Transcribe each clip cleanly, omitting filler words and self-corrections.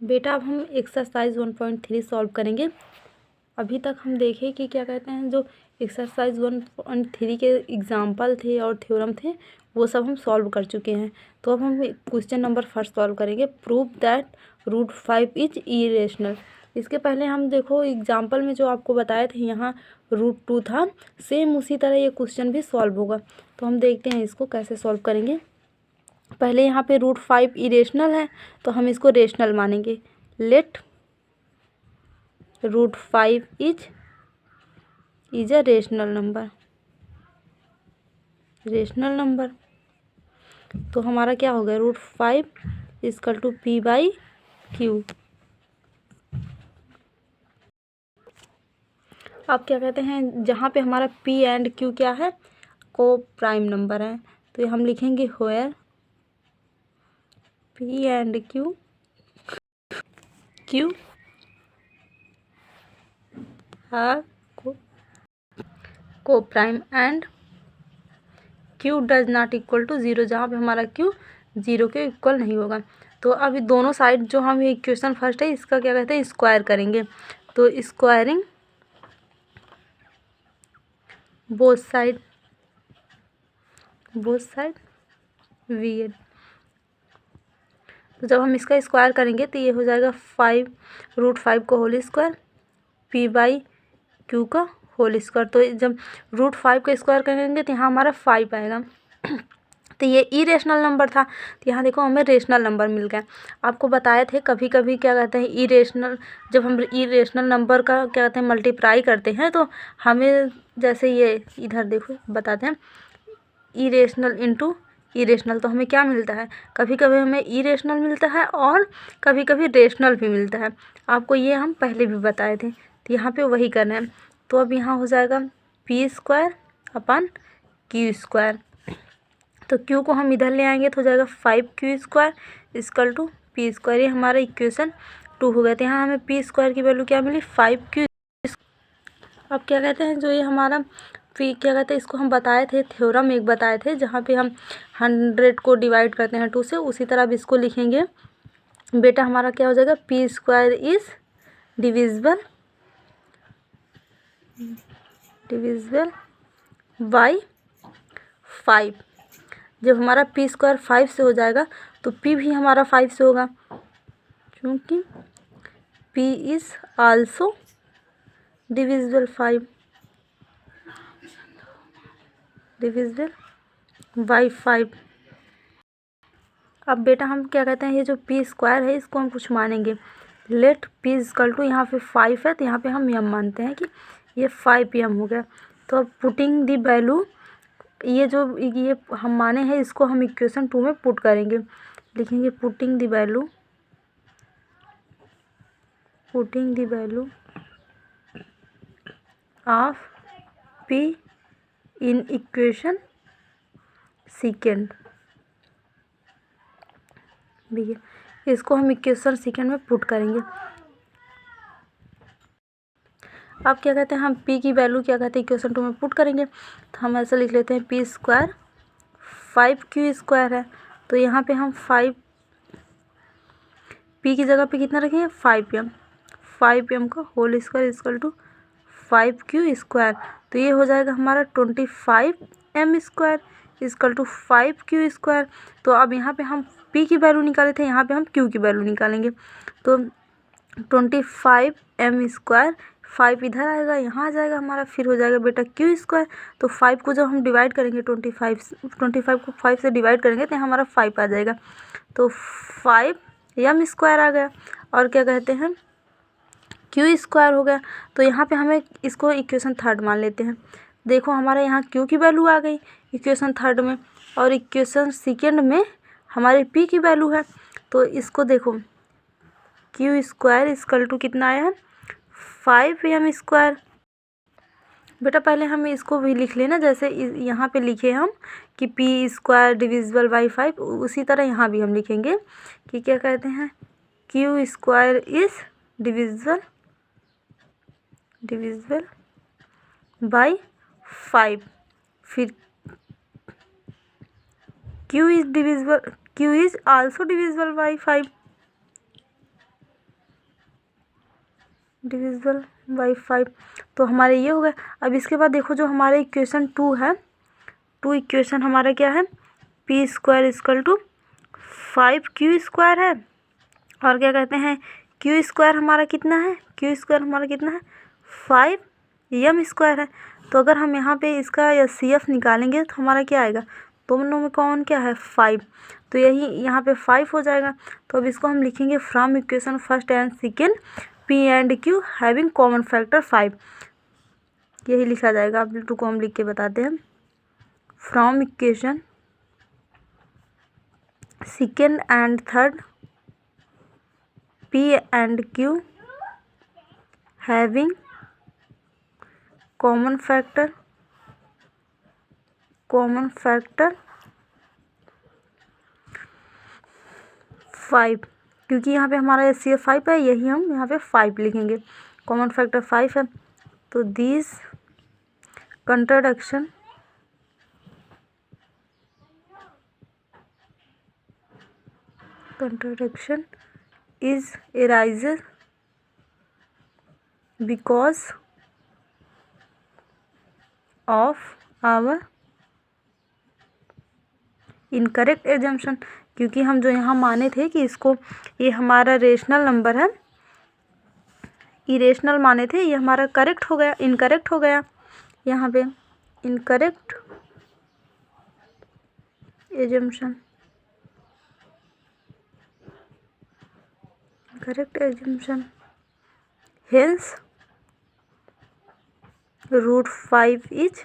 बेटा अब हम एक्सरसाइज 1.3 सॉल्व करेंगे। अभी तक हम देखें कि क्या कहते हैं, जो एक्सरसाइज 1.3 के एग्जाम्पल थे और थ्योरम थे वो सब हम सॉल्व कर चुके हैं। तो अब हम क्वेश्चन नंबर फर्स्ट सॉल्व करेंगे, प्रूव दैट √5 इज इरेशनल। इसके पहले हम देखो एग्जाम्पल में जो आपको बताए थे यहाँ √2 था, सेम उसी तरह ये क्वेश्चन भी सॉल्व होगा। तो हम देखते हैं इसको कैसे सॉल्व करेंगे। पहले यहाँ पे √5 इरेशनल है तो हम इसको रेशनल मानेंगे। Let √5 is a rational number. तो हमारा क्या हो गया, √5 = P/Q। अब क्या कहते हैं, जहाँ पे हमारा P एंड Q क्या है, को प्राइम नंबर है, तो हम लिखेंगे where P and Q are coprime and Q does not equal to 0, जहाँ पे हमारा Q 0 के इक्वल नहीं होगा। तो अभी दोनों साइड जो हम ये इक्वेशन फर्स्ट है इसका क्या कहते हैं, स्क्वायर करेंगे। तो स्क्वायरिंग बोथ साइड VL। तो जब हम इसका स्क्वायर करेंगे तो ये हो जाएगा 5 √5 को होल स्क्वायर P/Q का होल स्क्वायर। तो जब √5 का स्क्वायर करेंगे तो यहाँ हमारा 5 आएगा। तो ये इरेशनल नंबर था, तो यहाँ देखो हमें रेशनल नंबर मिल गया। आपको बताए थे कभी कभी क्या कहते हैं इरेशनल, जब हम इरेशनल नंबर का क्या कहते हैं मल्टीप्लाई करते हैं तो हमें जैसे ये इधर देखो बताते हैं इरेशनल इंटू इरेशनल, तो हमें क्या मिलता है, कभी कभी हमें इरेशनल मिलता है और कभी कभी रेशनल भी मिलता है। आपको ये हम पहले भी बताए थे, तो यहाँ पे वही करना है। तो अब यहाँ हो जाएगा P² / Q²। तो Q को हम इधर ले आएंगे तो हो जाएगा 5Q² = P²। ये हमारा इक्वेशन 2 हो गया। तो यहाँ हमें P² की वैल्यू क्या मिली, 5Q। अब क्या कहते हैं, जो ये हमारा P क्या कहते हैं, इसको हम बताए थे थ्योरम एक बताए थे जहाँ पे हम 100 को डिवाइड करते हैं 2 से, उसी तरह अब इसको लिखेंगे। बेटा हमारा क्या हो जाएगा, P² इज डिविजिबल बाई 5। जब हमारा P² 5 से हो जाएगा तो P भी हमारा 5 से होगा, क्योंकि P is also divisible by 5। अब बेटा हम क्या कहते हैं, ये जो P² है इसको हम कुछ मानेंगे। लेट P = यहाँ पे 5 है तो यहाँ पे हम m मानते हैं कि ये 5m हो गया। तो अब पुटिंग दी वैल्यू, ये जो ये हम माने हैं इसको हम इक्वेशन 2 में पुट करेंगे। लिखेंगे putting the value of P in equation second. भैया इसको हम इक्वेशन सेकेंड में पुट करेंगे। अब क्या कहते हैं, हम P की वैल्यू क्या कहते हैं इक्वेशन 2 में पुट करेंगे। तो हम ऐसा लिख लेते हैं P² 5Q² है। तो यहाँ पे हम 5 P की जगह पे कितना रखेंगे, 5m का होल स्क्वायर = 5Q²। तो ये हो जाएगा हमारा 25m² = 5Q²। तो अब यहाँ पे हम P की वैल्यू निकाले थे, यहाँ पे हम Q की वैल्यू निकालेंगे। तो 25m², 5 इधर आएगा, यहाँ आ जाएगा हमारा, फिर हो जाएगा बेटा Q²। तो 5 को जब हम डिवाइड करेंगे 25 को 5 से डिवाइड करेंगे तो हमारा 5 आ जाएगा। तो 5m² आ गया, और क्या कहते हैं Q² हो गया। तो यहाँ पे हमें इसको इक्वेशन 3 मान लेते हैं। देखो हमारे यहाँ Q की वैल्यू आ गई इक्वेशन 3 में, और इक्वेशन सेकेंड में हमारे P की वैल्यू है। तो इसको देखो Q² = कितना आया है, 5m²। बेटा पहले हम इसको भी लिख लेना, जैसे यहाँ पे लिखे हम कि P² डिविजिबल बाई 5, उसी तरह यहाँ भी हम लिखेंगे कि क्या कहते हैं Q² इज़ डिविजिबल बाई 5। फिर Q is also divisible by 5। Divisible by 5, तो हमारे ये हो गया। अब इसके बाद देखो जो हमारा इक्वेशन 2 है, 2 इक्वेशन हमारा क्या है, p square equal to 5q square है, और क्या कहते हैं क्यू स्क्वायर हमारा कितना है, क्यू स्क्वायर हमारा कितना है 5m स्क्वायर है। तो अगर हम यहाँ पे इसका HCF निकालेंगे तो हमारा क्या आएगा, दोनों में कौन क्या है 5, तो यही यहाँ पे 5 हो जाएगा। तो अब इसको हम लिखेंगे from equation first and second P and Q having common factor 5, यही लिखा जाएगा। अब टू को हम लिख के बताते हैं, from equation second and third P and Q having common factor 5, क्योंकि यहाँ पे हमारा HCF 5 है, यही हम यहाँ पे 5 लिखेंगे, कॉमन फैक्टर 5 है। तो this contradiction is arises because of our incorrect assumption, क्योंकि हम जो यहाँ माने थे कि इसको ये हमारा रेशनल नंबर है, इरेशनल माने थे, ये हमारा करेक्ट हो गया, इनकरेक्ट हो गया यहाँ पे, incorrect assumption, correct assumption, hence √5 is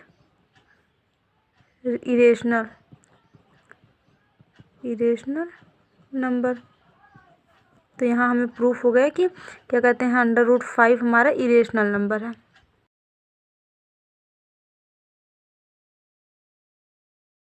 irrational number. तो यहाँ हमें प्रूफ हो गया कि क्या कहते हैं √5 हमारा इरेशनल नंबर है।